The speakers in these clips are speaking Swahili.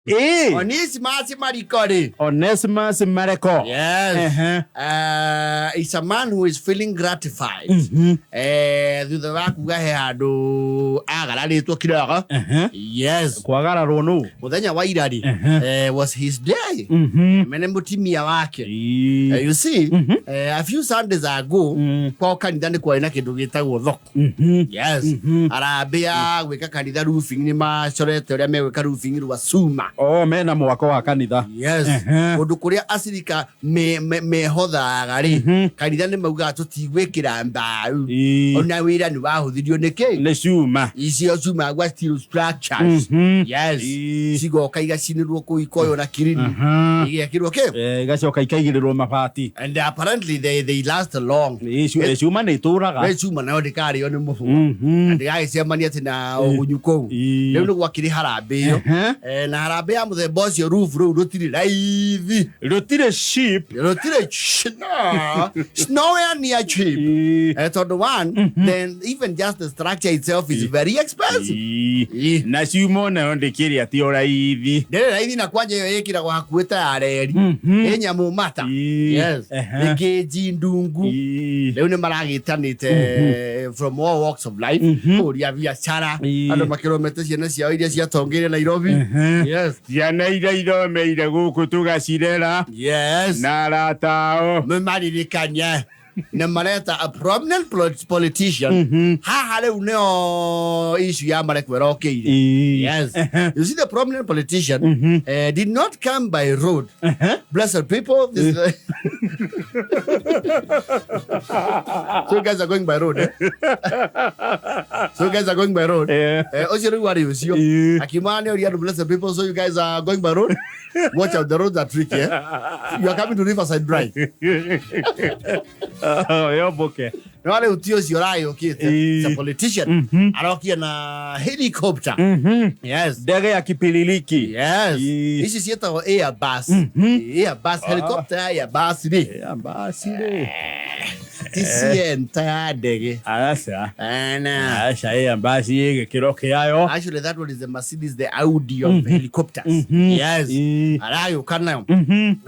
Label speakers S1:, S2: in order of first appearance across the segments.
S1: Onesimus Marikori.
S2: Onesimus Mariko.
S1: Yes. It's a man who is feeling gratified. Thutha wa kuga he handu agararitwo kidogo. Yes.
S2: Kwagararwo no.
S1: Muthenya wa irari was his day. Mene mutimia wake. You see, a few Sundays ago, kwa kanitha ni kwa ina kindu gitagwo thoko. Yes. Arabia gwika kanitha roofing ni macorete uria megwika roofing rwa Suma.
S2: Mena mwako wa kanitha.
S1: Yes. Undu kuria asirika mehothaga ri kanitha ni mauga tutigwikira mbaru. Ona wira ni wahuthirio niki?
S2: Ni Suma.
S1: Icio Suma gwa steel structures. Yes. Cigoka igacinirwo ku ikoyo na kirini. Igekirwo ki?
S2: Igacoka ikaigirirwo mabati.
S1: And apparently they last long.
S2: Suma ni turaga.
S1: Suma na ndikari oni mufu. And gagicemania ati na ugunyuko. Riu ni gwakiri harambe iyo. Na harambe ya muthemba ucio roof ru rutiri raithi.
S2: Rutire cheap.
S1: Rutire it's nowhere near cheap. So the one, then even just the structure itself is very expensive.
S2: Na Suma na ndikiri ati oraithi.
S1: Ndere raithi na kwanja iyo yekira kwa hakuita ya reri. Enya mumata. Yes. Ngeji ndungu. Riu ni maragitanite from all walks of life. Kuria biashara. Andu makiromete ciana ciao iria ciatongire Nairobi. Yes.
S2: Ciana iria iromeire guku tugacirera.
S1: Yes.
S2: Na ratao.
S1: Memaririkania. Na mareta a prominent politician. Ha riu neo issue ya marekwera okeire. Yes. You see the prominent politician did not come by road. Blessed people. So you guys are going by road. So you guys are going by road. Osiru wari usio. Akimane ori adu blessed people. So you guys are going by road. Watch out, the roads are tricky. You are coming to Riverside Drive.
S2: Yoboke.
S1: Wale utio siorai okite. It's a politician. Arokia na helicopter. Yes.
S2: Ndege ya kipililiki.
S1: Yes. This is yet our Airbus. Airbus helicopter, Airbus ni.
S2: Airbus ni.
S1: This entire ndege.
S2: Asa.
S1: Ana.
S2: Asa Airbus yege kiroke yayo.
S1: Actually that one is the Mercedes, the Audi of helicopters. Yes. Arayo kanayo.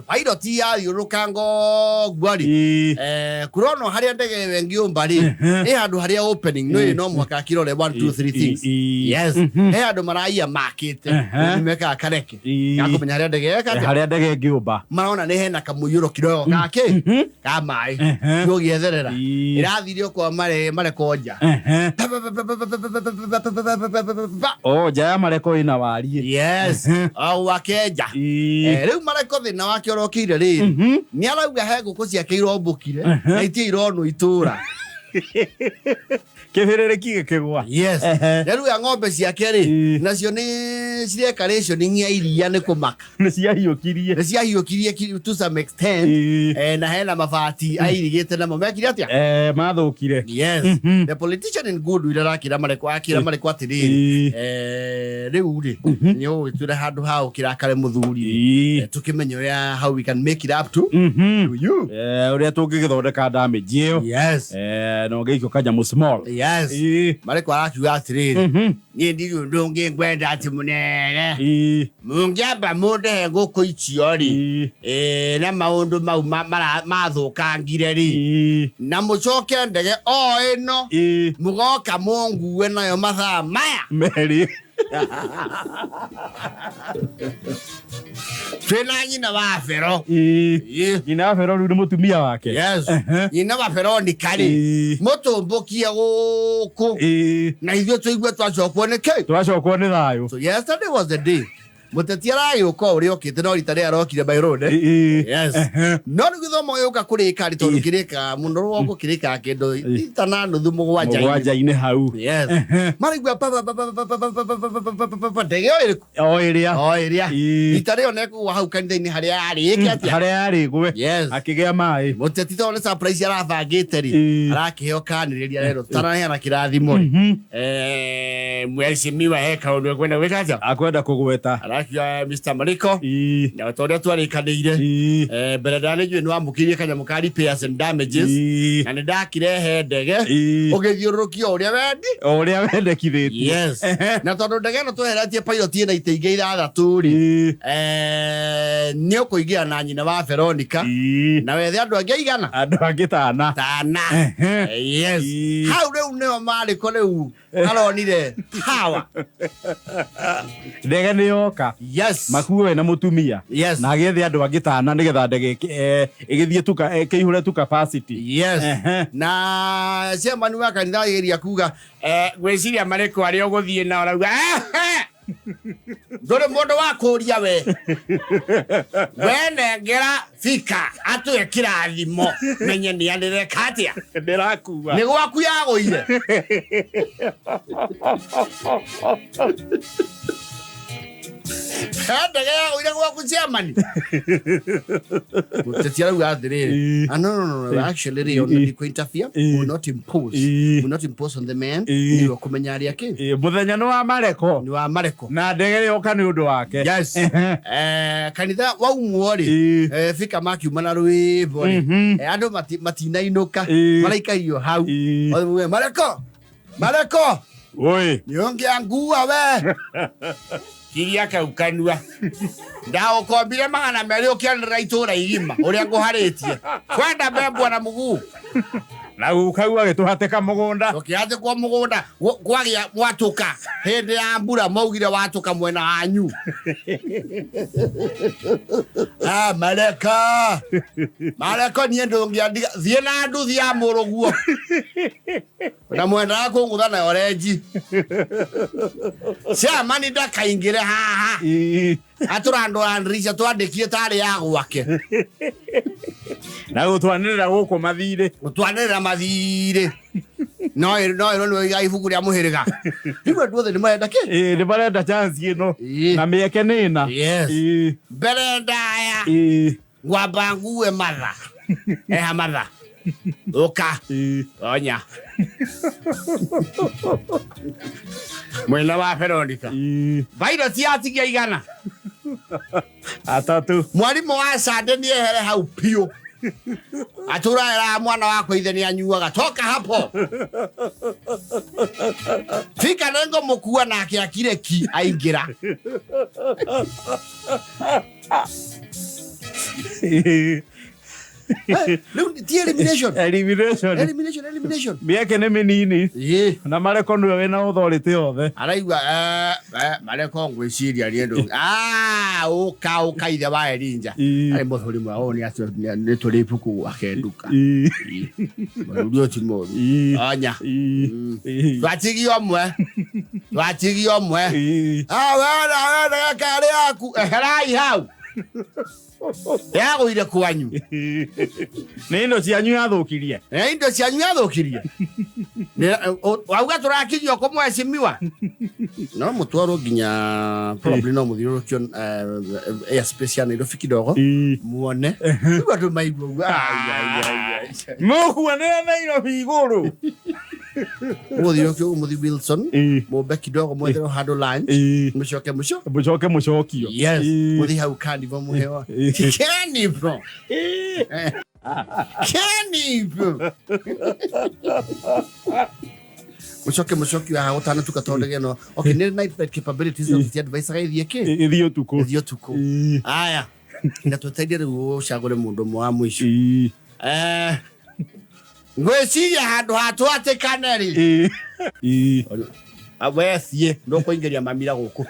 S1: Pilot ya yurukango gwari. Kurono haria ndege wengi umbari. Handu haria opening no mwaka kirore 1 2 3 things. Yes. Handu maraia market. Nimeka kareke. Yakumenya haria ndege yeka.
S2: Haria ndege ngiumba.
S1: Maraona ni hena kamuyuro kidogo gake. Kamai. Yo gietherera. Irathirio kwa mare koja.
S2: Jaya mareko ina wari.
S1: Yes. Au wakeja. Riu mareko thina wake orokire ri. Ni arauga he nguku ciake irobukire. Na itie irono itura.
S2: Kibiriki gikigwa.
S1: Yes. Riu ya ng'ombe ciake ri. Nacio ni cireka rationing ya iria ni kumaka.
S2: Ni ciahiukirie.
S1: Ni ciahiukirie to some extent. Na hena mabati airigite namo mekire atia?
S2: Mathukire.
S1: Yes. The politician in good with arakira mareko atiriri. Riu ri. Ni ugitwira handu ha ukirakare muthuri. Tukimenya uria how we can make it up to you.
S2: Uria tungigithondeka damage iyo.
S1: Yes.
S2: No geiko kanya mu small.
S1: Yes. Mareko arakiuga atiriri. Ni ndiru ndungi ngwenda ati munene. Mungiamba munde nguku icio ri. Na maundu mau mathukangire ri. Na mucoke ndege o ino. Mugoka munguwe nayo mathaa maya.
S2: Meri.
S1: Twina nyina wa Fero.
S2: Nyina wa Fero ni mutumia wake.
S1: Yes. Nyina wa Fero ni kari. Mutumbukia guku. Na ithio tuigwe twacokwo ni ki?
S2: Twacokwo ni thayo.
S1: So yesterday was the day. Mutetiara yuko uri okite no ritare arokire by road. Yes. No ni githomo yuka kurika ri tondu kirika muno rwo kirika kindu itana nuthu mugwanja
S2: ine hau.
S1: Yes. Marigwa ndege oiria itare oneku hau kanitha-ini haria ari iki atia
S2: haria ari gwe
S1: akigea mai muteti to ne surprise arabangite ri arakiheo kaniriria rero taraheana kirathimo mwezi miwa eka undu kwenda gwikaja
S2: akwenda kugweta
S1: Mr. Mariko na watoria twarikanire mbere ndane njui no amukirie kanyamu ka repairs and damages na ni ndakirehe ndege ugithiurukia uria wendekithitie yes na tondu ndege no tweheretie pilot ina iteige 6 ri ni ukuingira na nyina wa Veronica na wethe andu angi igana
S2: andu angi tana
S1: yes how reu neo Mariko reu aronire power
S2: ndege ni yoka
S1: yes
S2: makuwe na mutumia
S1: yes
S2: na agethe andu angi tana nigetha ndege igithie tuka kihure tu capacity
S1: yes na chairman wa kanitha igeria kuga gwiciria Mariko ari uguthie na urauga ndore mundu wa kuria we nengera fika atu kirathimo menye ni andire katia
S2: ndirakuwa
S1: ni gwaku yagoire ndege yagoire gwaku chairman mutetiara ugathiriri no actually they only go interfere will not impose on the man ni wakumenya ari aki
S2: muthenya ni wa Mariko na ndege yoka ni undu wake
S1: yes kanitha waumwo ri fika makiuma na rwimbo ri andu matinainuka maraikario hau Mariko
S2: oi
S1: niongia ngua we kiria kaukanua ndaokombire magana meri ukianira itura igima uria nguharitie kwenda mbembo na mugu
S2: na ukau agituhateka mugunda
S1: ukiate kwa mugunda kwagia mwatuka hindi ya mbura maugire watuka mwena wanyu Mariko ni ndongia thie na nduthi ya muruguo na mwenda wako nguthana orange chairman ndakaingire haha aturando andrisha twandikie tari ya gwake
S2: na gutwanirira guku mathire no no ibuku ria muhiriga igwe nduothe ni marenda ki ni marenda chance ino na mieke nina
S1: yes mbere ndaya ngwamba ngue matha matha oka onya mwena wa Veronica virus yatigia igana
S2: atatu
S1: mwarimu wa Sande ni ehere hau pio aturara mwana wako ithe ni anyuaga toka hapo fika nengo mukua na akire ki aingira look the elimination
S2: mieke ni minini na Mariko niwe wina authority yothe
S1: araigwa Mariko ngwiciria riendo uka ithe wa Erinja ari muthuri mwao ni acio ni turi ibuku akenduka marudio timo anya twatigio mwe wena kare yaku eherai hau yagoire kwanyu
S2: ni ndo cianyu yathukirie
S1: wauga turakirio ko mwecimiwa no mutwaro nginya probably no muthiurukio air space na irofi kidogo muone igwa tu maigwa
S2: mukuone na irofi iguru
S1: muthiurukio muthi Wilson mumbe kidogo mwethero handle line mucoke mucokio yes muthi hau kandi bo muhewa Kenny bro. Mushoki ya utana tukatondege no. Okay, ni night capabilities of the advisor yake.
S2: Ithio tuko.
S1: Aya. Ndatutaidia ru shagore mundu mwa mwisho. Ngweciria handu hatu atekaneri. Awesie ndo kuingeria mamira guku.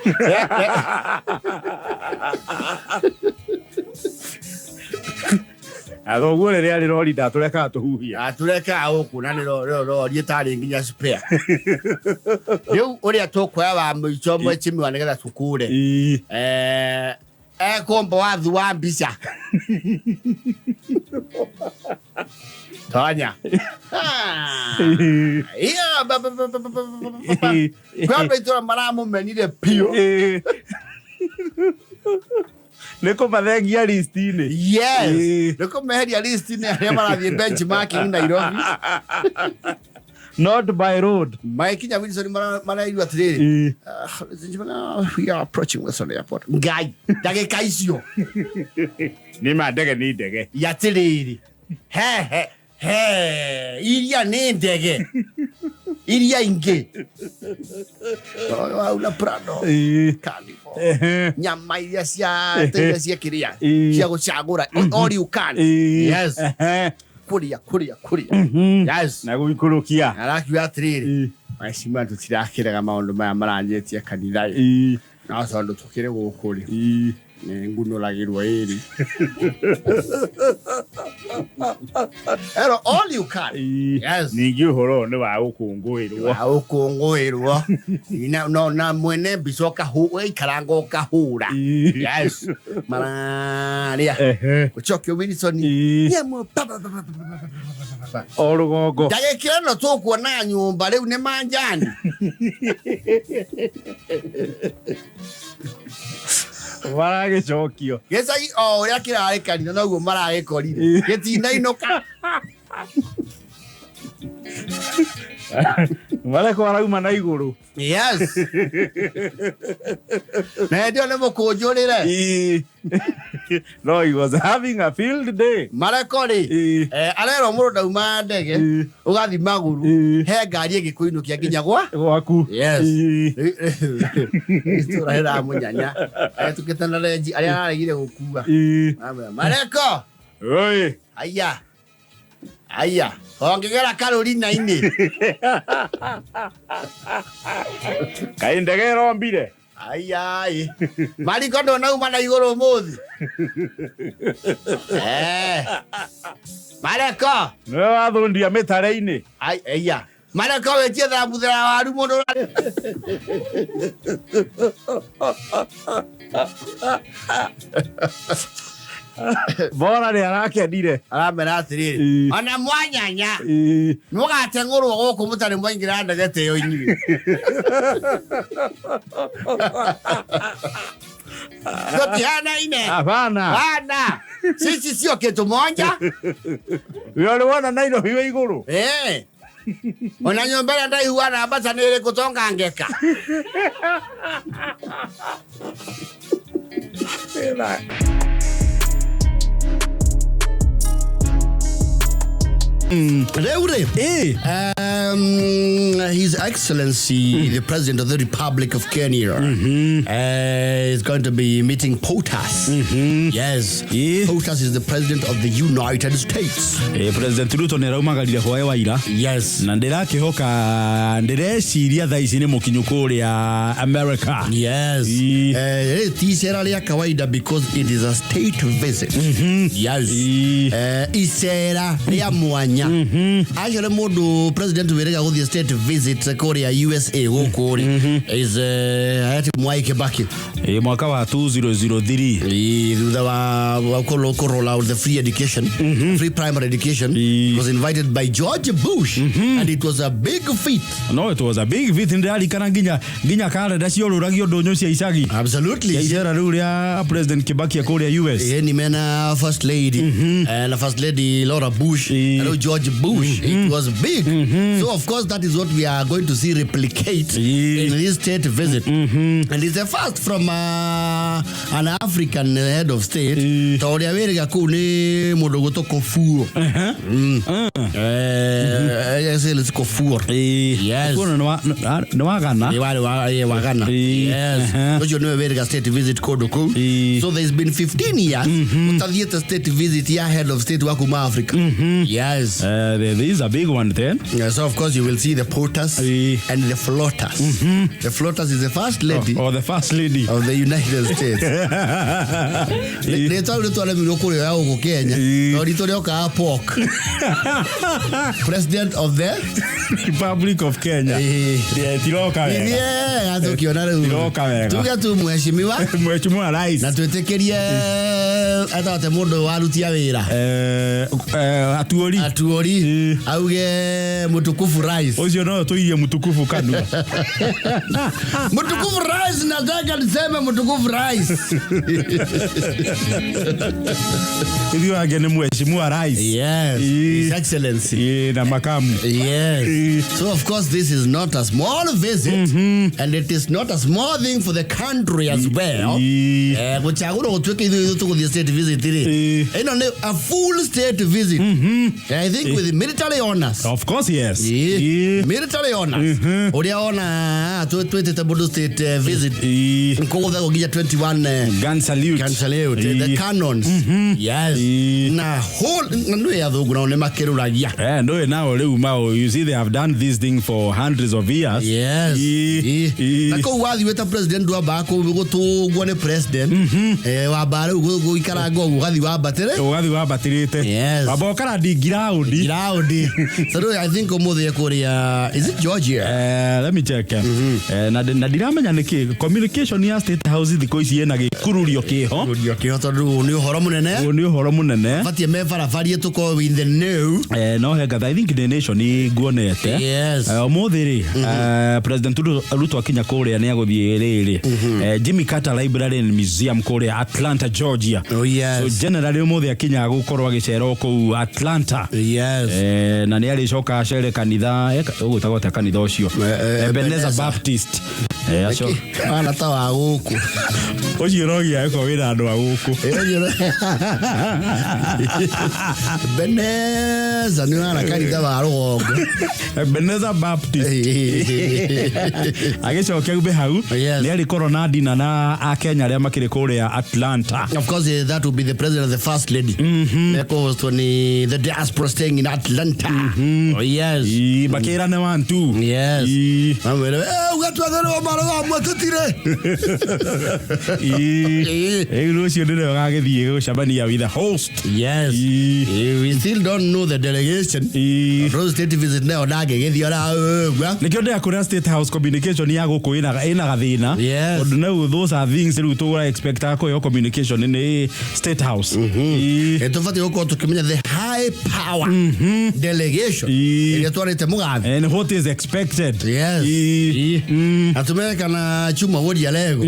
S2: Agogo rere ari rori ndatureka tuhuhia
S1: atureka guku na ni rori tari nginya spare riu uria tukwa wa mwicho mwechimi wa nigetha tukure kombo wa thu wa mbica Tanya kwa betora maramu menire pio
S2: Niko mathengia list ini.
S1: Yes. Niko meheria list ini ya marathie benchmarking Nairobi.
S2: not by road.
S1: Maikinya Wilson maraigua atiriri. We are approaching Wilson Airport. Ngai, ndagika icio.
S2: Ni mandege ni ndege.
S1: Yatiriri. Iria ni ndege. Iria ingi. Una Prado. Carnival. Nyama iria cia kiria. Cia gucagura. All you can. Yes. Kuria. Yes.
S2: Na guikurukia.
S1: Arakiwa atiriri. Maicima tutirakiraga maundu maya maranjetie kanitha. Na sondu tukire gukuri. Ngunuragirwa iri. All you can. Yes.
S2: Ningi uhoro ni wa gukunguirwo.
S1: Wa gukunguirwo. Na mwene bicoka ikarango kahura. Yes. Maria. Uchoke Wilson. Yemo.
S2: Orugongo.
S1: Ndagikira no tukuona nyumba riu ni manjani.
S2: Maragicokio.
S1: Gecai uria kirari kanitha noguo maragikorire. Gitinainoka.
S2: Mareko arauma na iguru.
S1: Yes. Na ndio ne mukunjurire.
S2: No, he was having a field day.
S1: Mareko ri. Arero muru dauma ndege. Ugathi maguru. He ngari igikuinukia nginya
S2: gwaku.
S1: Yes. Istura hera munyanya. Tukitana renji aria aragire gukua. Mareko.
S2: Oi.
S1: Aya. Ongegera Carolina-ini.
S2: Kai ndege rombire.
S1: Ai. Mariko ndo nauma na iguru muthi. Mareko.
S2: No wathundia mitare-ini.
S1: Aya. Mareko wetie thambuthera waru mundu.
S2: Bona ni arakenire.
S1: Aramera atiriri. Ona mwanyanya. Mugatengurwo guku mutari mwaingira ndege teyo inyi. Gotihana ine.
S2: Hapana.
S1: Sisi sio kitu moja.
S2: Yule wana nailo hiyo iguru.
S1: Ona nyombera ndai huana abasa nile kutonga ngeka. His Excellency, the President of the Republic of Kenya, is going to be meeting POTUS. Yes. POTUS is the President of the United States.
S2: President Ruto ni raumagarire hoye waira.
S1: Yes.
S2: Na ndirakihoka ndireciria tha ici ni mukinyuko ria America.
S1: Yes. Tisera ria kawaida because it is a state visit. Yes. Isera ria mwanya. Actually, modu President Werega go the state visit Korea USA Korea is Mwai Kibaki.
S2: Mwaka wa 2003.
S1: Thutha wa roll out the free education, free primary education, was invited by George Bush, and it was a big feat.
S2: No, it was a big feat. Ndari kana nginya Canada cioruragio ndonyo cia icagi.
S1: Absolutely.
S2: Icera riu ria President Kibaki ya Korea US.
S1: Ni mena first lady and first lady Laura Bush, and George Bush. It was big. So of course that is what we are going to see replicate in this state visit. And it's the first from an African head of state. Tauria Werega ku ni mundu gutoko fuo. Yes, let's go fuo. Yes.
S2: No wagana.
S1: Wagana. Yes. Because you know Werega state visit Kodoko. So there's been 15 years with the state visit here head of state wakuma Africa. Yes.
S2: This is a big one then.
S1: So of course you will see the POTUS and the floaters. The floaters is the first lady.
S2: Or the first lady
S1: of the United States. They told to let me look at Kenya. No, they told pork. President of the
S2: Republic of Kenya. Tiroka.
S1: Yeah, atukiona leo.
S2: Tiroka wega.
S1: Tuga tu mheshimiwa
S2: rais.
S1: Na twetekerie ata mundu warutia wira.
S2: Atuori
S1: tuori auge mutukufu rais
S2: ocio no tuirie mutukufu kanua
S1: mutukufu rais nataka niseme mutukufu rais
S2: hiyo agene mheshimiwa rais
S1: yes his excellency
S2: na makamu
S1: yes so of course this is not a small visit and it is not a small thing for the country as well kuchagura utweke hizo tuko state visit ile a full state visit I think with military honors
S2: of course yes
S1: military honors uliona twete bodo state visit nkoza kugia 21
S2: gun salute
S1: the cannons yes na whole no ya thogu na ne makeruragia
S2: no now leu mao you see they have done this thing for hundreds of years
S1: yes nako wathi weta president wa bako gutugwo ne president wa bare ugo ikarago ugathi wa batirite abokara di ground so I think omothe kuria is it Georgia
S2: let me check na diramenya niki communication ya state house thiko ici ena gikururio kiho
S1: tondu ni uhoro munene batie me barabari tuko in the new
S2: no hega I think the nation ni guonete
S1: yes
S2: omothe ri president Ruto akinya kuria ni aguthie riri Jimmy Carter Library and Museum kuria Atlanta Georgia
S1: so
S2: generally omothe akinya gukorwa gicero ku Atlanta
S1: yes
S2: na ni ali coka acere kanitha ugutagwo ta kanitha ucio Ebenezer Baptist acio
S1: ana ta wa guku
S2: ucio rogia eko wira andu a guku
S1: Ebenezer ni ana kanitha wa rugongo
S2: Ebenezer Baptist agicokia gube hau ni ali corona dina na akenya ria makire kuria Atlanta
S1: of course that would be the president of the first lady because when the diaspora staying in Atlanta oh yes
S2: bakira ne one two
S1: yes amwele ugatwa thero maro wa mwatutire
S2: Lucio ndire gagithie gucabania with the host
S1: yes we still don't know the delegation Rose State visit now nage githio ra
S2: nikio ndia kuria State House communication ya guku ina gathina no those are things that we expect ako yo communication in State House
S1: etofati uko tukimenya the high power delegation ile twarite mugathi
S2: and what is expected
S1: yes atumeka na chuma wodi ya lego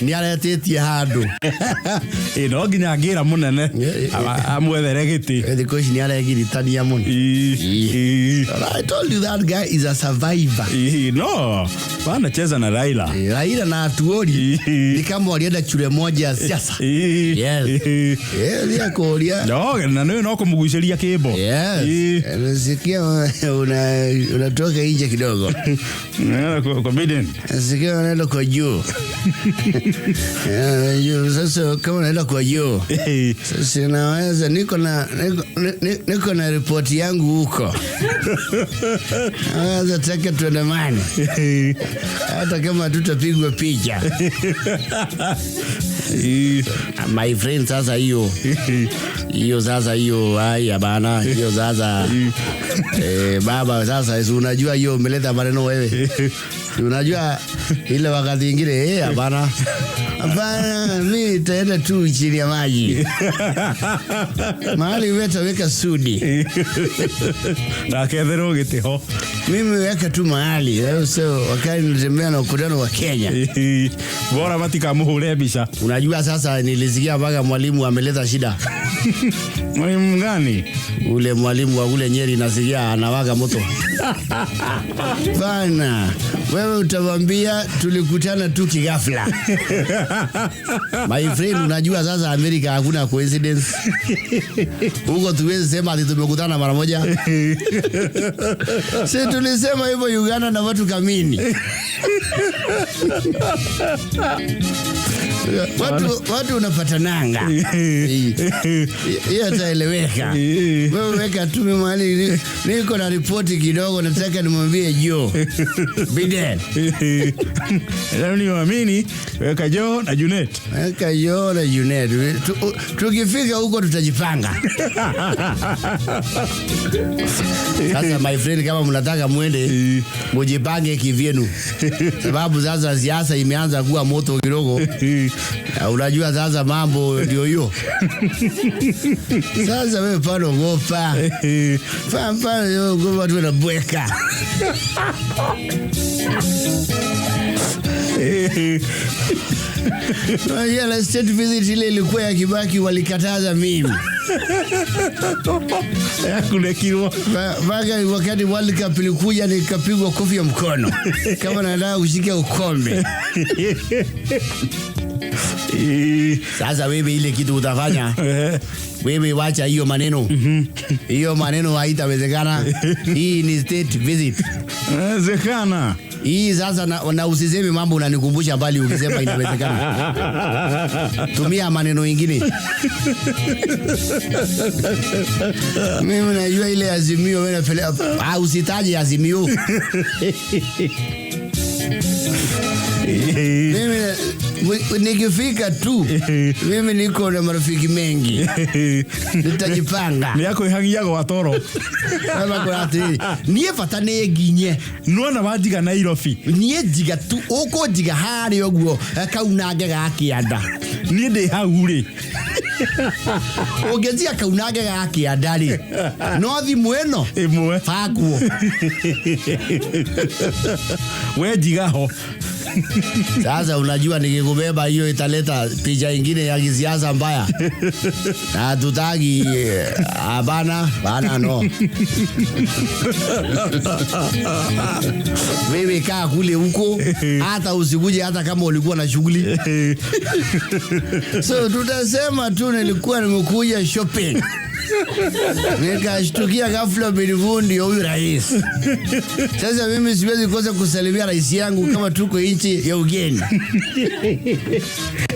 S1: ni aretetie handu
S2: no ginya ngira munene amwethere giti
S1: because ni aregiritania muno I told you that guy is a survivor
S2: no bana cheza na Raila
S1: na atuori ni kama walienda chule moja ya siasa yes ni akoria
S2: no na no kumuguceria kibo
S1: yes nasikia unatoka nje kidogo
S2: comedian
S1: nasikia unaenda kwa juu sasa kama unaenda kwa juu sasa naweza niko na report yangu huko naweza taka tuandamane hata kama tutapigwa picha my friend sasa hiyo sasa hiyo haya bana hiyo sasa baba sasa unajua hiyo umeleta maneno wewe unajua ile wakati ingine hapana mimi nitaenda tu chini ya maji mahali weka sudi
S2: na kedero gitiho
S1: mimi weka tu mahali so wakati nitembea na ukutano wa Kenya
S2: bora matika muhure bisha
S1: unajua sasa nilisikia mpaka mwalimu ameleta shida
S2: mwalimu gani
S1: ule mwalimu wa kule Nyeri nasikia anawaga moto bana wewe utamwambia tulikutana tu kigafla my friend unajua sasa Amerika hakuna coincidence huko tuwezi sema ati tumekutana mara moja sisi tulisema hivyo Uganda na watu kamini watu unapatananga hiyo taeleweka wewe weka tu mahali niko na ripoti kidogo nataka nimwambie Joe Biden
S2: leo ni waamini weka Joe na Junet
S1: tukifika huko tutajipanga sasa my friend kama mnataka muende mujipange kivyenu sababu sasa siasa imeanza kuwa moto kidogo Unajua sasa mambo ndio hiyo. Sasa wewe pano gopa. Pano yo gopa tu na bweka. La state visit ile ilikuwa ya Kibaki walikataza mimi.
S2: Kuna kiwa
S1: Baga wakati World Cup ilikuja nikapigwa kofi ya mkono. Kama nataka kushika ukombe. Sasa wewe ile kitu utafanya. Wewe wacha hiyo maneno. Hiyo maneno haitawezekana. Hii ni state visit.
S2: Zekana.
S1: Hii sasa na usiseme mambo unanikumbusha mbali ukisema inawezekana. Tumia maneno mengine. Mimi najua ile Azimio wewe unapeleka usitaje Azimio. Mimi nikifika tu mimi niko na marafiki mengi. Nitajipanga.
S2: Ni yako ihangia kwa toro.
S1: Kama kwa ati niye fatane ginye.
S2: Nuona wajiga Nairobi.
S1: Niye jiga tu oko jiga hari oguo kaunage gakianda.
S2: Niye de haure.
S1: Ogezia kaunage gakianda ri. No thimu eno.
S2: Imwe.
S1: Faguo.
S2: We jiga ho.
S1: Sasa unajua nikikubeba hiyo italeta picha nyingine ya kisiasa mbaya. Na tutagi bana no. Wewe kaa kule huko hata usikuje hata kama ulikuwa na shughuli. So tutasema tu nilikuwa nimekuja shopping. Nikashtukia ghafla Benivundi huyu rais. Sasa mimi siwezi kosa kusalimia rais yangu kama tuko nchi ya ugeni.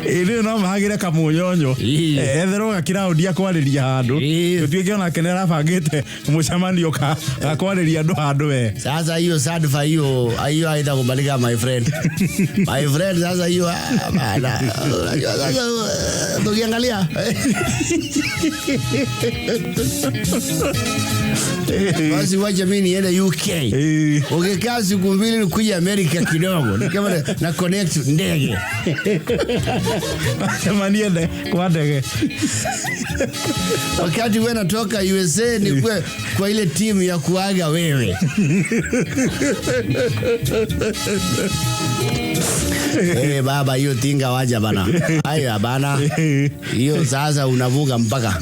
S2: Ile no mahagira kamunyonyo. Ethero gakiraudia kwariria handu. Tutuike ona kenera bangite mucamanio ka kwariria andu handu we.
S1: Sasa hiyo sadfa hiyo haita kubalika my friend. My friend sasa hiyo bana. Sasa tukiangalia. Basi wacha mimi niende UK. Ukikaa siku mbili nikuja Amerika kidogo. Ni kama na connect ndege.
S2: Sema niende kwa ndege.
S1: Wakati wewe natoka USA ni kwa ile timu ya kuaga wewe. Baba hiyo tinga waja bana. Haya bana. Hiyo sasa unavuka mpaka.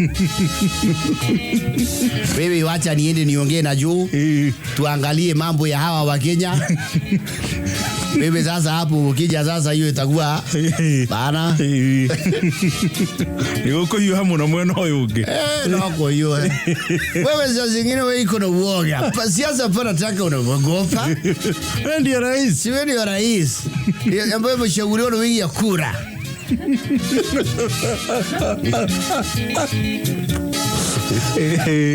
S1: Wewe wacha niende niongee na juu. Tuangalie mambo ya hawa wa Kenya. Wewe sasa hapo ukija sasa hiyo itakuwa bana.
S2: Niko hiyo hamu na mweno huyo unge.
S1: Nako hiyo. Wewe sasa zingine wewe iko na uoga. Siasa pana taka unaogopa.
S2: Wewe ndio rais.
S1: Wewe ndio rais. Ambaye mshauriwa na wingi ya kura.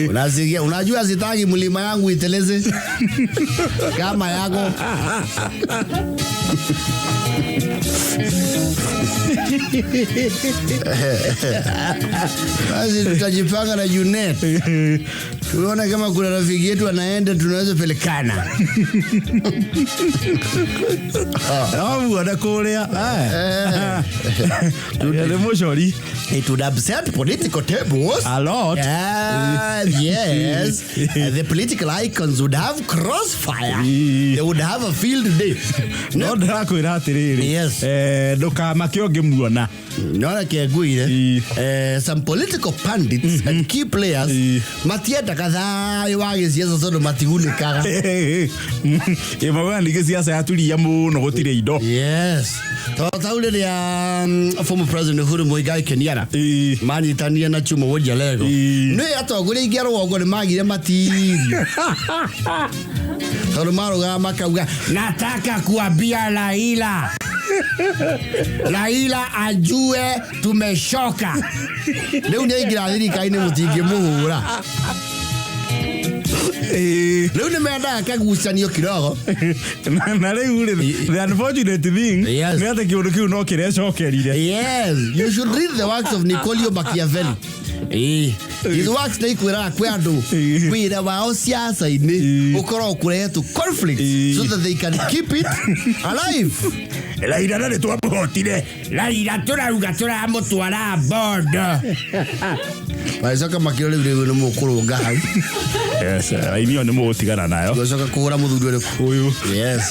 S1: Unasikia, unajua sitaki mlima yangu iteleze kama yako. Basi tutajipanga na Junet. Tunaona kama kuna rafiki yetu anaenda tunaweza pelekana.
S2: Anakulia.
S1: It would upset political tables
S2: a lot.
S1: Yes. The political icons would have crossfire. They would have a field day.
S2: No drako iratiriri.
S1: Yes.
S2: Doka makioge muona.
S1: Nona keguire. Some political pundits and key players matieta kadhaa iwage siasa sodo matiguni kaga.
S2: Imawa nige siasa yaturi ya muno gutire indo.
S1: Yes. Taule ya former president Uhuru Muigai Kenyatta. Mani tania na chuma woja lego. No atogore igero wogo ni magire matiri. Tolo maro ga makauga nataka kuambia Raila ajue tumeshoka. Leo ni igirathiri kaine mutinge muhura. Leo nimeandaa kagucanio kidogo.
S2: Na leo the unfortunate thing ni hata kiundu kiu no kirecokerire.
S1: Yes, you should read the works of Niccolò Machiavelli. It works na ikwira kwa andu wira wao siasa-ini ukoro kuretu conflict so that they can keep it alive.
S2: Raila na twamũhotire.
S1: Raila turauga turamũtwara bondo. Baicoka makiro riu ni mũkũrũnga hau.
S2: Yes, ainio ni mũgũtigana nayo.
S1: Baicoka kũgũra mũthuri ũyũ. Yes.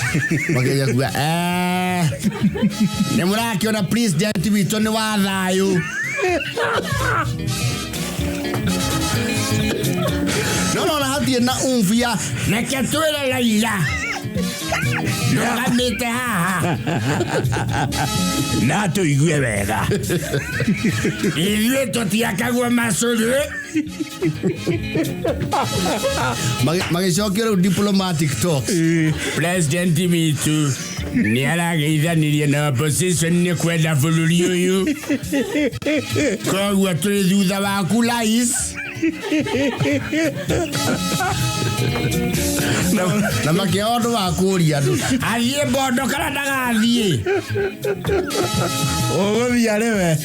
S1: Makeja kuga nĩ mũrakĩona president witũ nĩ wa thayũ. No hatirĩ na umvia reke twĩre Raila nũgamĩte haha
S2: na tũigue wega.
S1: ithuĩ tũtiakagwo macũrĩ. Magĩcokio rĩu diplomatic talks. President witũ nĩ arageithanirie na opposition nĩ kwenda bũrũri ũyũ, koguo tũrĩ thutha waku rais. Na makĩondo wa kũria andũ athiĩ bondo kana ndagathiĩ.
S2: Ũgũthiĩ arĩ we.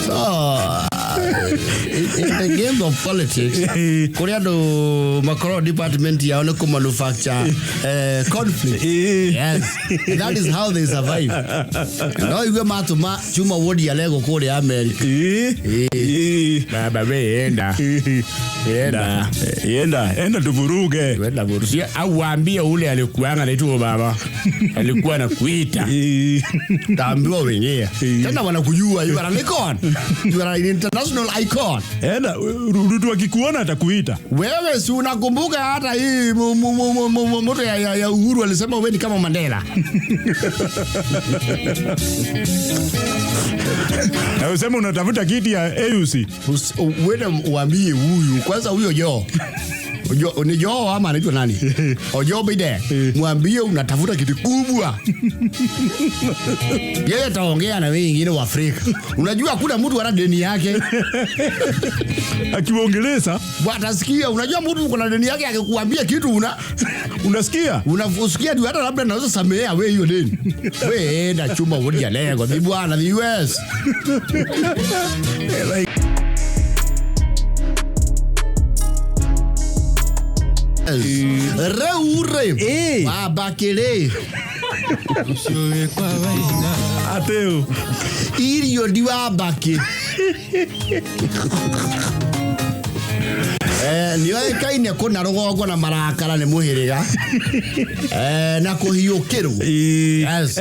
S1: So in the game of politics, kũrĩ andũ makorwo department yao nĩ kũmanufacture conflict. Yes, that is how they survive. No igue matũma Chuma Wodi alego kũrĩa America. Baba we enda
S2: tuvuruge.
S1: Wenda vuruge. Au waambie ule alikuanga anaitwa baba. Alikuwa anakuita. Taambiwa wenyewe. Tena wanakujua you are an icon. You are an international icon.
S2: Enda Ruto akikuona atakuita.
S1: Wewe si unakumbuka hata hii moto ya Uhuru alisema wewe ni kama Mandela.
S2: Na usema unatafuta kiti ya AUC.
S1: Wewe uambie huyu kwanza huyo ni Joe ama anaitwa nani? Joe Biden. Mwambie unatafuta kitu kubwa. Yeye ataongea na wengine wa Afrika. Unajua hakuna mtu ana deni yake.
S2: Akiwaongeleza,
S1: watasikia. Unajua mtu uko na deni yake akikuambia kitu
S2: unasikia?
S1: Unafusikia ndio hata labda naweza samea wewe hiyo deni. Wewe enda Chuma Wodi alego ni bwana the US. Reure Wabakire
S2: ateu
S1: irio ndi Wabaki nĩoĩkaine kũna rũgongo na marakara nĩ mũhĩrĩga na kũhiũkĩrwo. Yes.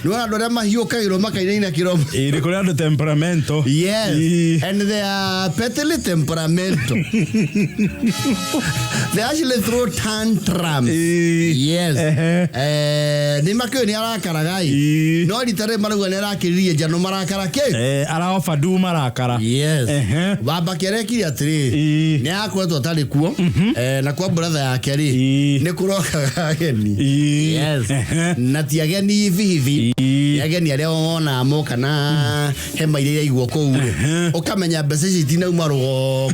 S1: Nĩ andũ arĩa mahiũkagĩrwo makainaina kĩromo.
S2: Nĩ kũrĩ andũ temperamento.
S1: Yes. And they are petally temperamento. They actually throw tantrums. Yes. Nĩ makĩo nĩ arakaragai. No ritarĩ marauga nĩ arakĩririe njano marakara kĩ.
S2: Araofa du marakara.
S1: Yes. Wabaki arekire atĩrĩ nĩ akoretwo atarĩ kuo na kwa brother yake rĩ nĩ kũrokaga ageni. Yes. Na ti ageni hivi ageni arĩa wona moka na hema iria yaigwo kũu ũkamenya mbeca ici itinauma rũgongo.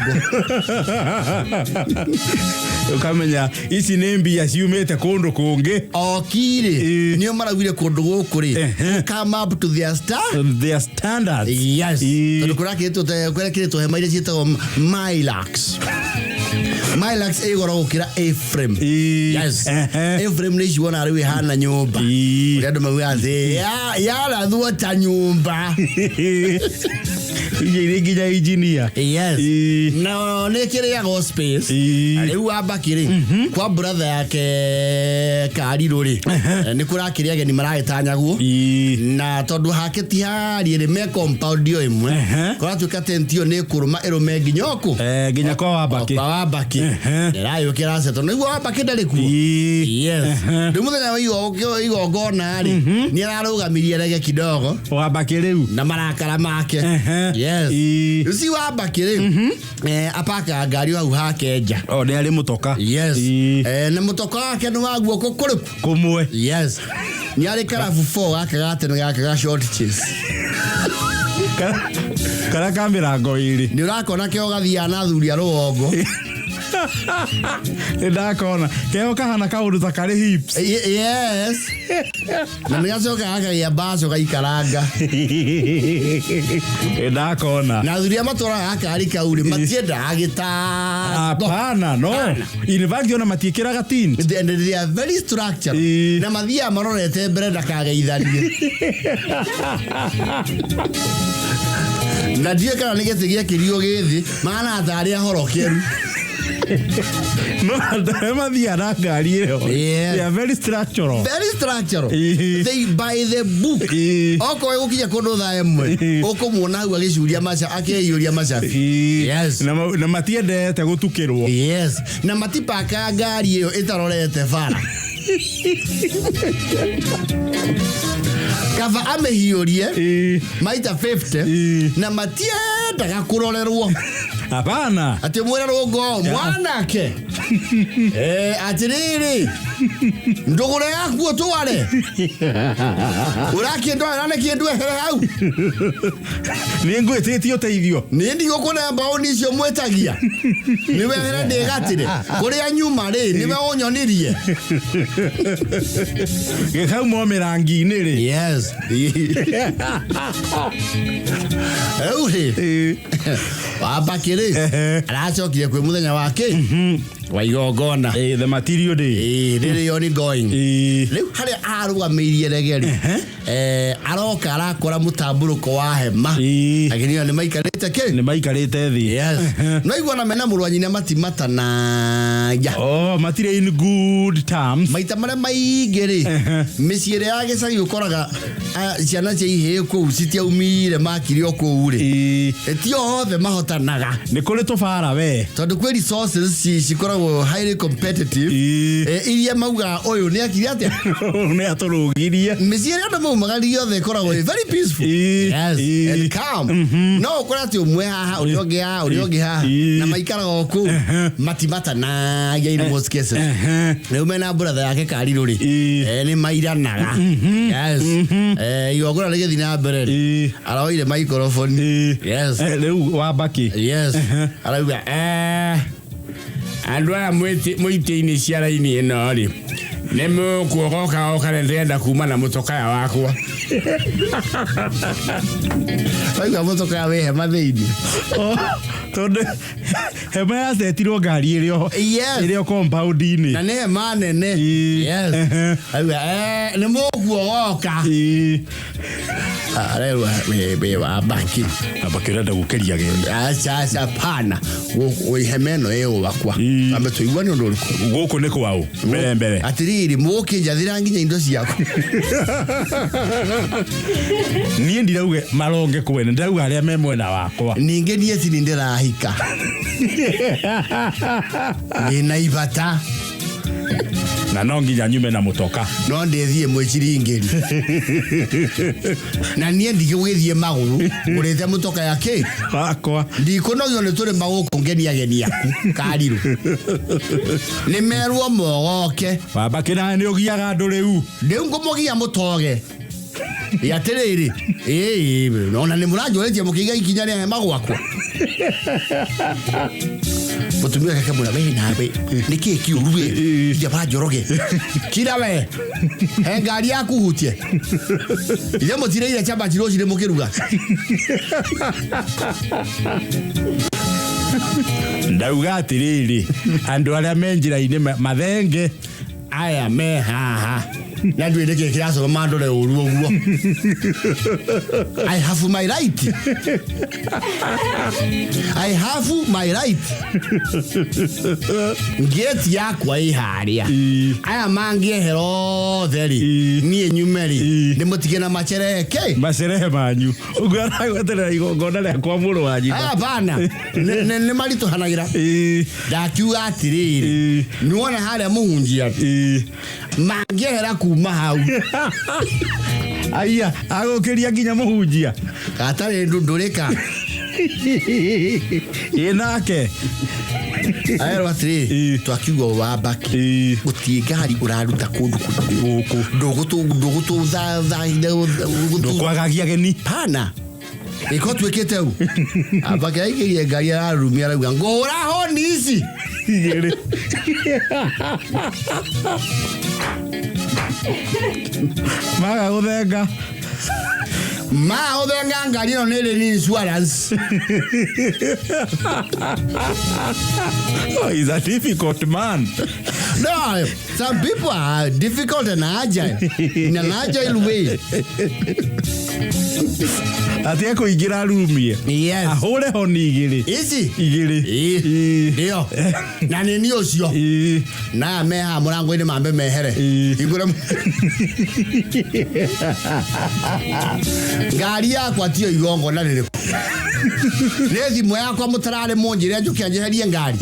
S2: Ukamenya ici nĩ mbia ciumĩte kũndũ kũngĩ.
S1: Okire nĩo maragwire kũndũ gũkũ rĩ come up to their
S2: standards.
S1: Yes. Tondũ kũrakĩrĩtwo hema iria ciĩtagwo Milax egora gũkĩra Ephraim. Yes. Ephraim nĩ ciona rĩu hana nyũmba. Andũ mauga atĩ yarathwo ta nyũmba.
S2: Ije nginya engineer.
S1: Yes. No nĩ kĩrĩago space. Rĩu Wabaki rĩ kwa brother yake Karirũ rĩ nĩ kũrakĩrĩa ageni maragĩtanyagwo na tondũ hake ti harĩ rĩ me compound yo ĩmwe kũratuĩka tent ĩyo nĩ kũrũma ĩrũme nginya ũkũ
S2: nginya kwa Wabaki.
S1: Nĩrayũkĩra seto nĩguo Wabaki ndarĩ kuo. Yes. Rĩu mũthenya wa igongona rĩ nĩ ararũgamirie rege kidogo
S2: Wabaki rĩu
S1: na marakara make. Yes. Si Wabaki rĩ apaka ngari hau hake nja.
S2: Nĩ arĩ mũtoka.
S1: Yes. Na mũtoka wake nĩ wa guoko kũrĩkũ
S2: kũmwe.
S1: Yes. Nĩ arĩ karabu 4 gake gatene gake ga short chase.
S2: Kara kamera ngo iri.
S1: Nĩ ũrakona kĩo gathiana thuri a rũgongo.
S2: Ndakona keo kahana kaundu ta kari hips.
S1: Yes. Na nigacoka akagia baco gaikaranga.
S2: Ndakona
S1: na thuria matwara akari kauri matienda agita.
S2: Hapana, no. In fact ona matiekeraga tint.
S1: They are very structured. Na mathia marorete mbere ndakageithanie. Na ndiye kana nigetegia kirio githi maana atari ahorokeru.
S2: No, mathia na ngari iyo. They are very structural.
S1: Very structural. They by the book. Oko egukinya kundu tha emwe. Ukumuona hau agicuria macha akeyuria macabi. Yes.
S2: Na matiendete gutukirwo.
S1: Yes. Na matipaka ngari iyo itarorete bara. Kava amehiurie maita 50 na matiendaga kurorerwo.
S2: Hapana.
S1: Ati mwererwo ngo mwanake. Atiriri. Ndugure yaku tware. Urakiendwa nane kiendwe here hau.
S2: Ningwetete uteithio.
S1: Nindi gukuna mbaoni icio mwetagia. Niwe here ndigatire. Kuria nyuma ri niwe onyonirie.
S2: Gekau momerangi-ini ri.
S1: Yes. Euri. Wabakire. Aracokire kwi muthenya wake. Wa igongona.
S2: The material day.
S1: Riri oni going. Riu hari arugamirie regeri. Aroka arakora mutamburuko wa hema. Aginio ni maikarite ke?
S2: Ni maikarite thi.
S1: Yes. No igwana mena murwanyine matimatana.
S2: Oh, matire in good terms.
S1: Maita mare maigere. Miciere yake sari ukoraga ciana cia ihe ku citia umire makirio ku uri. Etio hothe mahotanaga.
S2: Ni kuri tufara we.
S1: Tondu kwe resources cikoragwo highly competitive. Iria mauga oyo ni akiri atia.
S2: Ni aturugirie.
S1: Miciere andu maumaga yothe ikoragwo very peaceful. Yes. And calm. No ukorati umwe haha urionge haha urionge haha na maikaraga ku matimatana ya in most cases. Riu mena brother yake Kariru ri. Ni mairanaga. Yes. Igongona rigithi na mbere. Araoire microphone. Yes.
S2: Riu wabaki.
S1: Yes. Arauga andu aya mwiti-ini ciara-ini ino ri ni mukuogoka okare ndenda kuma na mutokaya wakwa. Waiga mutokaya we hema thiini.
S2: Tondu hema yacetirwo ngari irio compound-ini.
S1: Na ni hema nene. Yes. Auga ni mukuogoka. Arewa we wabaki.
S2: Abakira ndagukeria geni.
S1: Acha pana. We hemeno eo wakwa. Ambe tuigwane ndo
S2: guku ni kwao. Mbere.
S1: Atiriri muke njathira nginya indo ciaku.
S2: Nie ndirauge maronge kwene ndirauga aria me mwena wakwa.
S1: Ninge nie tini ndirahika. Ni naibata.
S2: Na no nginya nyume na mutoka.
S1: No ndethie mwiciringeri. Na nie ndigugithie maguru urete mutoka yake
S2: akwa
S1: ndikunogio ni turi maguku ngenia Kariru. Ni merwo mogoke
S2: wabakira ni ugiaga andu riu
S1: ndiu ngumugia mutoge yatiriri nona ni muranjoretie mukiga ikinya ria hema gwakwa. Mutumia kaka muna we nawe niki kiuruwe ija bajoroge kira we he ngari yaku hutie ile mutire ile chamba chiro chire mukiruga.
S2: Ndauga atiriri andu aria menjira-ini mathenge
S1: aya me haha na ndwire kiraso mandore uru oguo. I have my right. I have my right. Get yakwa iharia. Aya mangie hero theri. Nie nyumeri. Ni mutige na machereke.
S2: Macherehe manyu. Ugara gweterera igongona ria kwa muru wanyu.
S1: Aya bana. Ni marito hanagira. Ndakiuga atiriri. Nuona haria muhunjia. Mangie hera kuma hau.
S2: Aya, agokeria nginya muhunjia.
S1: Atare ndurika.
S2: Inake.
S1: Aya watri twakiugo wabaki. Gutie ngari uraruta kundu guku. Ndugutu za
S2: ndukwagagia geni.
S1: Pana. Iko twekete u. Abaka ikirie ngari ararumia arauga ngora honi ici.
S2: igere maga guthenga
S1: ngari no ni insurance.
S2: Oh, he's a difficult man.
S1: No, some people are difficult and agile in an agile way.
S2: Atia kuingira rumie.
S1: Yes.
S2: Ahore honi igiri.
S1: Easy.
S2: Igiri.
S1: Ndio. Na nini ucio? Na meha murango ini mambe mehere. Igura. Ngari yakwa tio igongo na riri. Rezi moya kwa mutarare monjire njukianjeherie ngari.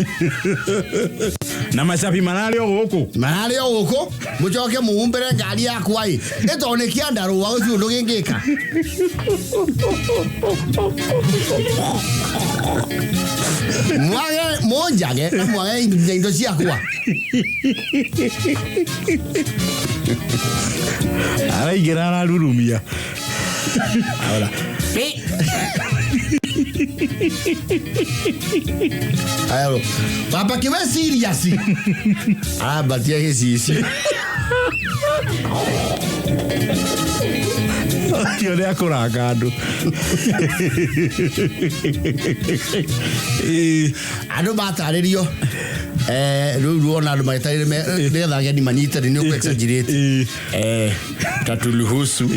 S2: Na macabi manari oguku.
S1: Manari oguku. Mucoke muumbere ngari yakwa i. Etone kiandaru wa ucio ndugingika. Mwage monjage na mwage indo ciakwa.
S2: Araingira ararurumia.
S1: Ahora. Ayo, papa kiwe serious. Batia hesi.
S2: Yo le akoraga andu.
S1: Andu bataririo. Ruona andu maitarire me getha ageni manyitane ni uku exaggerate. Tatuluhusu.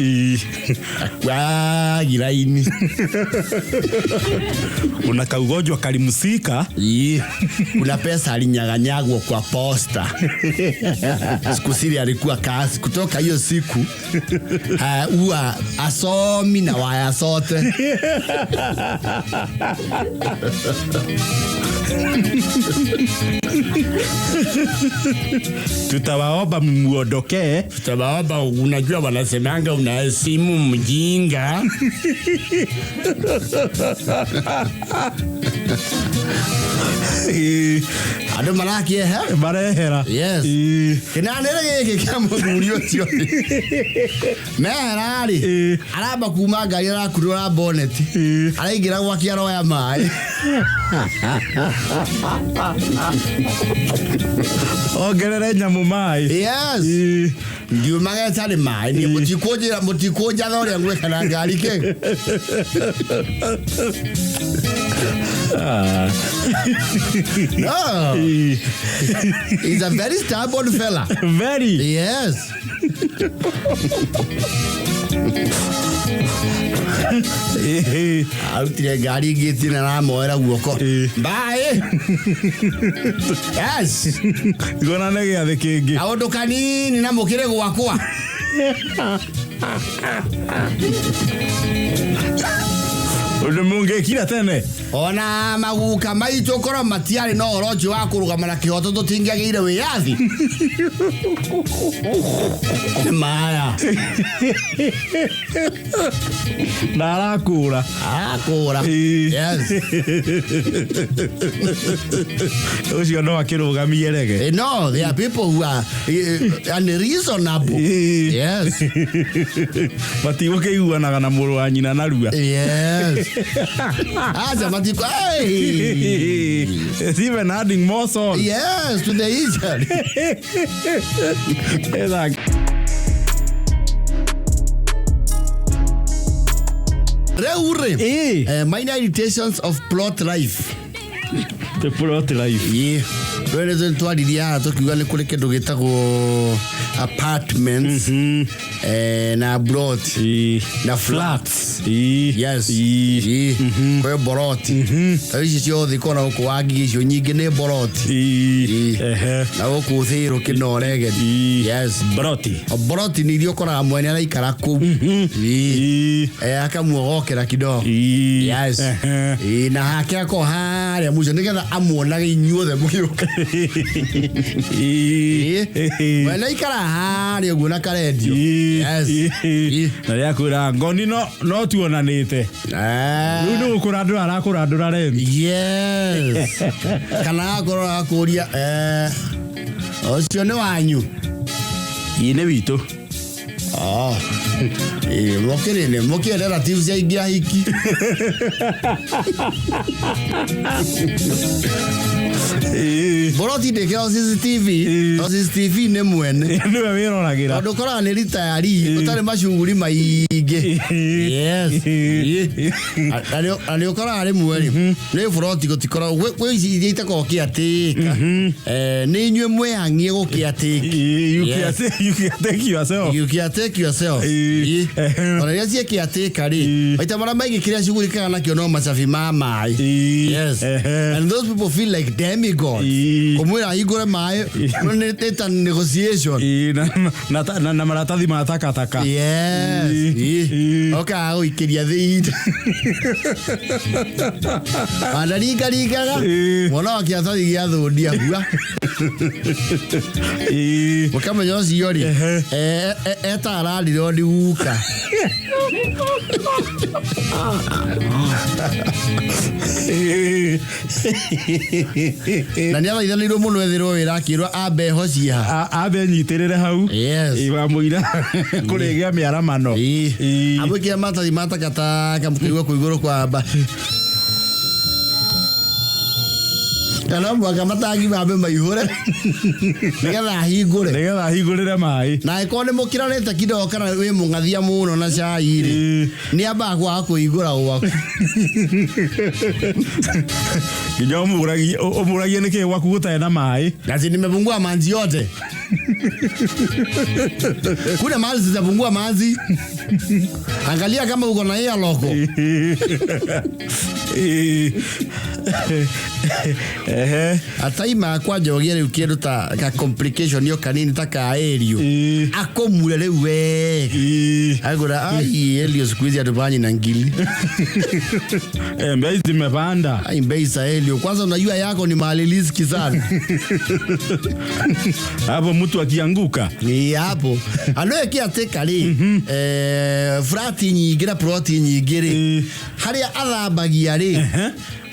S1: Kwa giraini.
S2: Una kaugonjwa kalimusika.
S1: Kuna pesa alinyaganyagwa kwa posta. Siku siri alikuwa kasi kutoka hiyo siku. Ua asomi na waya sote.
S2: Tutawaomba muondoke.
S1: Tutawaomba, unajua wanasemanga unaheshimu mjinga. Ado malaki
S2: barehera.
S1: Yes. Kinanere giki kya muthuri ucio. Meherari. Aramba kuma ngari arakurura bonnet. Araingira gwa kiaro ya mai.
S2: Ongerere nyamu mai.
S1: Yes. Ndio mageta ni mai ni mutikoja thore ngwe kana ngari ke. No. He's a very stubborn fella.
S2: Very.
S1: Yes. Autire ngari ngitina na moera guoko. Bye. Yes.
S2: Gona nege ya kingi.
S1: Aundu kanini na mukire gwakwa.
S2: Undu mungekira tene.
S1: Ona maguka maitu koro matiari no orojo wa kurugama na kihoto tutingiagire wiyathi. Maya.
S2: Narakura.
S1: Akura. Yes.
S2: Ucio no akirugamie rege.
S1: No, there are people who are unreasonable. Yes.
S2: Matiuke iguanaga na muru wa nyina narua.
S1: Yes. Aja matiko.
S2: It's even adding more salt.
S1: Yes, to the Israel. Reure. Minor irritations of plot life.
S2: The plot life.
S1: Yeah. Whereas twariria tukiuga ni kuri kindu gitagwo apartments na plot na flats. Yes. Kwa boroti. Aici ciothe kona uko wagi icio nyingi ni boroti. Na uko thiro kinorege. Yes. Boroti ni irio kora mwene araikara ku. Akamuogokera kidogo. Yes. Na hake ako haria mucio nigetha amuonaga inyuothe mugiuka. Wena ikara haria uguo na karedio. Yes.
S2: Na ria kwira ngoni no tuonanite. Ndu kurandura arakurandura remi.
S1: Yes. Kana akora akuria ucio ni wanyu.
S2: Ine witu.
S1: Moke relatives ya ingia hiki. Boroti dekao CCTV ne mwene.
S2: Niwe wiroragira.
S1: Ndukora ni ritari, utari mashuguri mainge. Yes. Ali ukora ari mwene. Ne boroti gotikora we ici itako kiatika. Ni nywe mwe hangie gukiatika. You can take yourself. Ona yazi kiatika ri. Baita mara maingi kiria shuguri kana nakio no masafi mama. Yes. And those people feel like demigods. Komwira igore mai, neta negotiation.
S2: Na maratathi matakataka.
S1: Yes. Okay, oi kiria thii. Andariga rigaga. Mwana kiatathi gia thundia bua. Wakama yosi yori. Eta arali rodi uka. Na niaba ithanirwo muno ethirwo wira akirwa ambe hocia
S2: ambe nyitirire hau
S1: iwa
S2: muira kurigia miaramano
S1: abwikia matathi matakata kamukirwa kuiguru kwa amba kana mwaka matagi babe maihore nigetha hingurire mai na ikone mukirarete kidogo kana we mungathia muno na cai ri ni amba kwa kuigura gwaku
S2: Kijao umuragie niki waku gutae na mai
S1: Gazi nimepungua manzi yote Kuna mahali zitapungua manzi Angalia kama uko na hii loko Ataima kwa jogere ukiendo ta ka complication yo kanini ta ka aereo akomulele we agora ai elio squeeze adubani na ngili
S2: mbei zimepanda
S1: ai mbei sa elio kwanza unajua yako ni mahali riski sana
S2: hapo mtu akianguka
S1: ni hapo aloe kia teka ri frati nyigira protein nyigire haria athambagia ri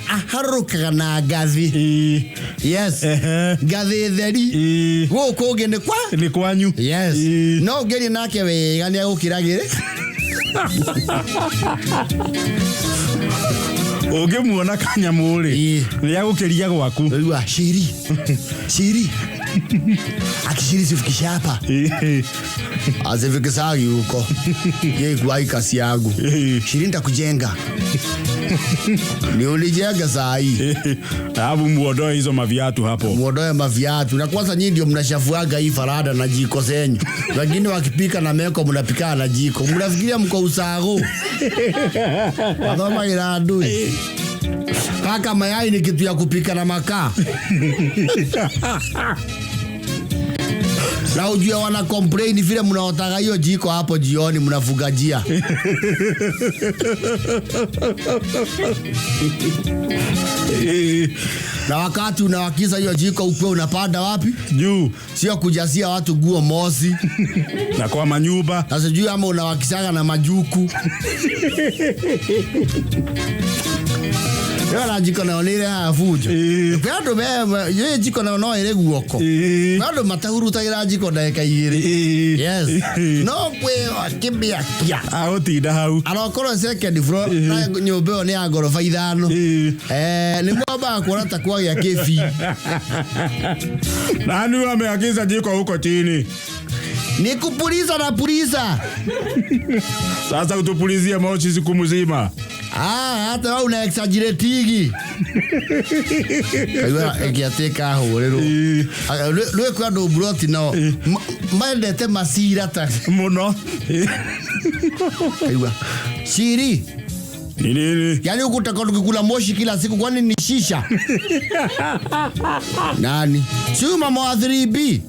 S1: aharukaga na gathi yes gathi theri guku ngene kwa
S2: ni kwanyu
S1: yes no ngeri nake wega ni agukiragire
S2: Ungemuona kanyamuri ni agukiria gwaku
S1: uwa shiri akishiri sifikisha hapa azifikisa yuko yeye kuaika si yangu shiri nitakujenga ni ulijenga saa hii
S2: hapo muondoe hizo maviatu hapo
S1: muondoe maviatu na kwanza nyinyi ndio mnashafuaga hii farada na jiko zenyu wengine wakipika na meko mnapika na jiko mnafikiria mko usago adoma iradu kaka mayai ni kitu ya kupika na makaa na ujue wana complain vile mnaotaga hiyo jiko hapo jioni mnafugajia na wakati unawakiza hiyo jiko upe unapanda wapi
S2: juu
S1: sio kujasia watu guo mosi
S2: na kwa manyumba
S1: sasa juu ama unawakisaga na majuku Yala jiko na onire hafujo. Kwado ye jiko na ono ere guoko. Kwado matahuru tagira jiko na ekaire. Yes. No kwe kimbia kia.
S2: Aotinda hau.
S1: Arokoro second floor na nyumba ni agorofa ithano. Ni mwamba kuona takwa ya kefi.
S2: Nani wameagiza jiko huko chini?
S1: Ni kupuliza na puliza.
S2: Sasa utupulizia mochi siku mzima.
S1: Hata wao una exaggerate. Kaiwa ekiateka horero. Lwe kwa do broti nao. Maendete masira ta
S2: muno.
S1: Kaiwa. Shiri.
S2: Nini?
S1: Yaani ukutaka tukikula moshi kila siku kwani ni shisha? Nani? Sio mama wa 3B.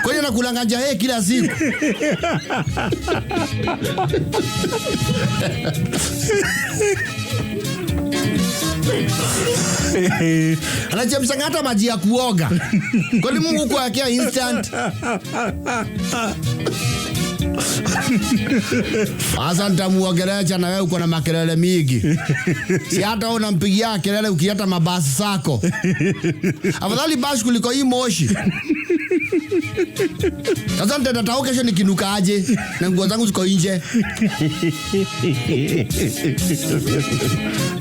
S1: Kwani nakula njahe kila siku? Anachemsha hata maji ya kuoga. Kwani Mungu kwa yake instant? Asa nitamuogelea na wewe uko na makelele mingi. Si hata unampigia kelele ukiata mabasi sako. Afadhali basi kuliko hii moshi. Sasa nitatoka kesho nikinuka aje na nguo zangu ziko nje.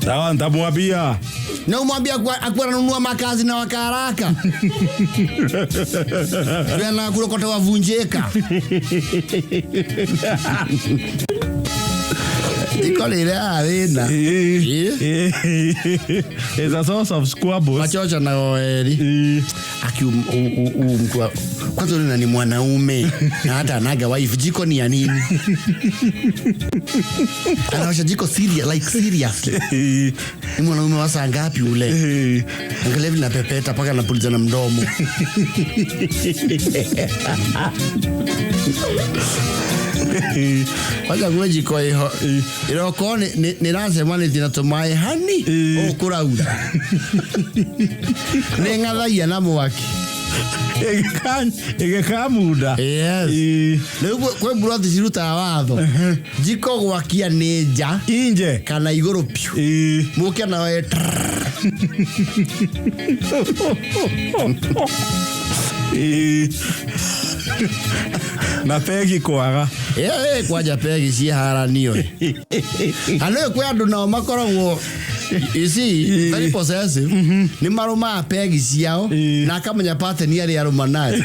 S2: Sawa, nitamwambia.
S1: Na umwambia akuwa ananunua makazi na wakaraka. Yana kulokota wavunjeka. It's
S2: a source of squabbles.
S1: Machocha na oeli. Kwanza ule ni mwanaume na hata anaga wife, jiko ni ya nini? Anawasha jiko seriously. Ni mwanaume wa saa ngapi ule? Angalia vile napepeta paka napuliza na mdomo. Wacha kwa jiko hiyo. Iroko ni nasema ni zinatumai hani okuraura. Nengathaia na mwaki.
S2: Egekamuda.
S1: Yes. Leo kwa brother ziruta watho. Jiko gwakia neja
S2: inje
S1: kana iguru piu. Muke na we.
S2: Na pegi kwaga.
S1: Kwaja pegi si haranio. Ano kwa andu na makoragwo you see, very possessive. Ni maruma pegi ciao na kamenya pattern yari aruma nayo.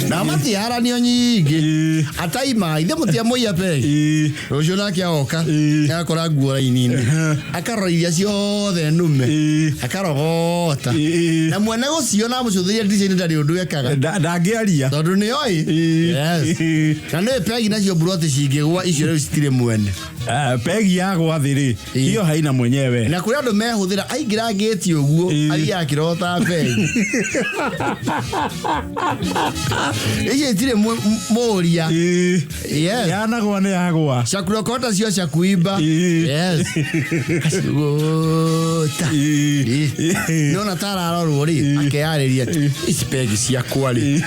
S1: Na mati haranio nyingi. Ataima ile mutia moya pegi. Rojo na kia oka. Ya kora guora inini. Akaroiria ciothe nume. Akarogota. Na mwana gocio na mucuthiria ndice ndari undu ekaga.
S2: Ndagiaria.
S1: Tondu ni oi. Yes. Na ne pegi nacio brote cingigwa icio rĩu citire mwene.
S2: Pegi yagwa thiri. Hiyo haina mwenyewe.
S1: Na kuri andu mehuthira aingira ngeti uguo athi akirota pegi. Ije tire moria. Yes.
S2: Yanagwa ni yagwa.
S1: Shakurokota cio shakuiba. Yes. Kashugota. Nona tara arorwo ri akeariria ici pegi cia kwari.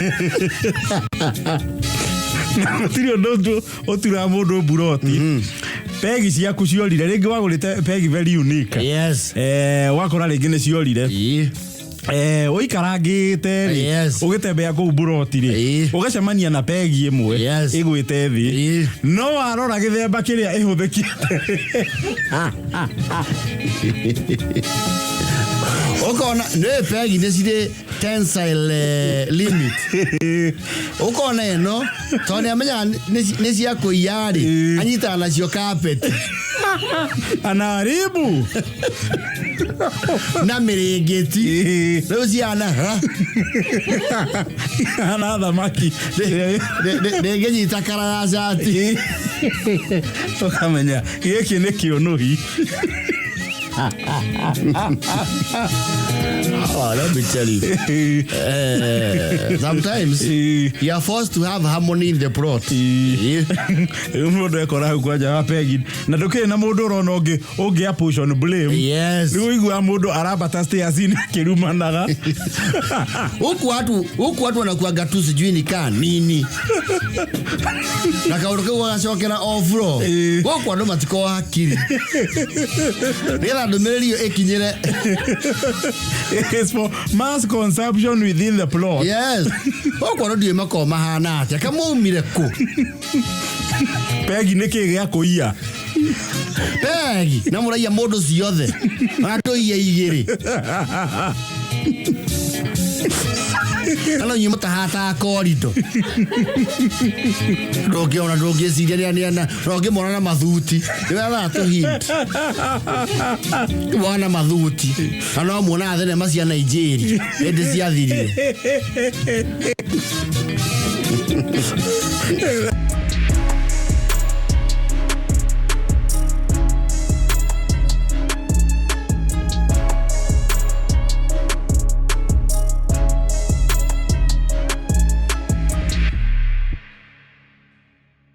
S2: Tirio ndo otura mundu buroti. Pegi ciaku ciorire ringi wagurite pegi very unique.
S1: Yes.
S2: Wakora ringi ni ciorire. Uikarangite ugitembea ku buroti ri ugacemania na pegi imwe igwite thi no warora githemba kiria ihuthikite
S1: ukona ne pegi necire tensile limit ukona eno toni amenya necia kuiyari anyita nacio carpet
S2: anaribu
S1: na mirengeti leo ciana
S2: ana thamaki
S1: ngenyita karagacati
S2: ukamenya giki ni kionuhi.
S1: Oh, let me tell you. Sometimes you are forced to have harmony in the plot.
S2: Mundu ekora kwaja wapegi na nduke na mundu rona ungi push on blame.
S1: Yes.
S2: Ni igwa mundu arabata stairs in kirumanaga.
S1: Huku watu wanakuaga tu sijui ni nini. Na kauruke wagacokera off floor. Huku andu matiko hakiri. Nila ndumirio ekinyire.
S2: It's for mass consumption within the plot.
S1: Yes. Huku andu die mako mahana atia kama umire ku.
S2: Pegi niki gya kuia.
S1: Pegi na muraia mundu ciothe. Atoiye igiri. Hello, nyuma tahata korito. Roge siria ni roge mona na mathuti. Wewe to hint. Wana mathuti. Ana mona thene macia Nigeria. Ende cia thirire.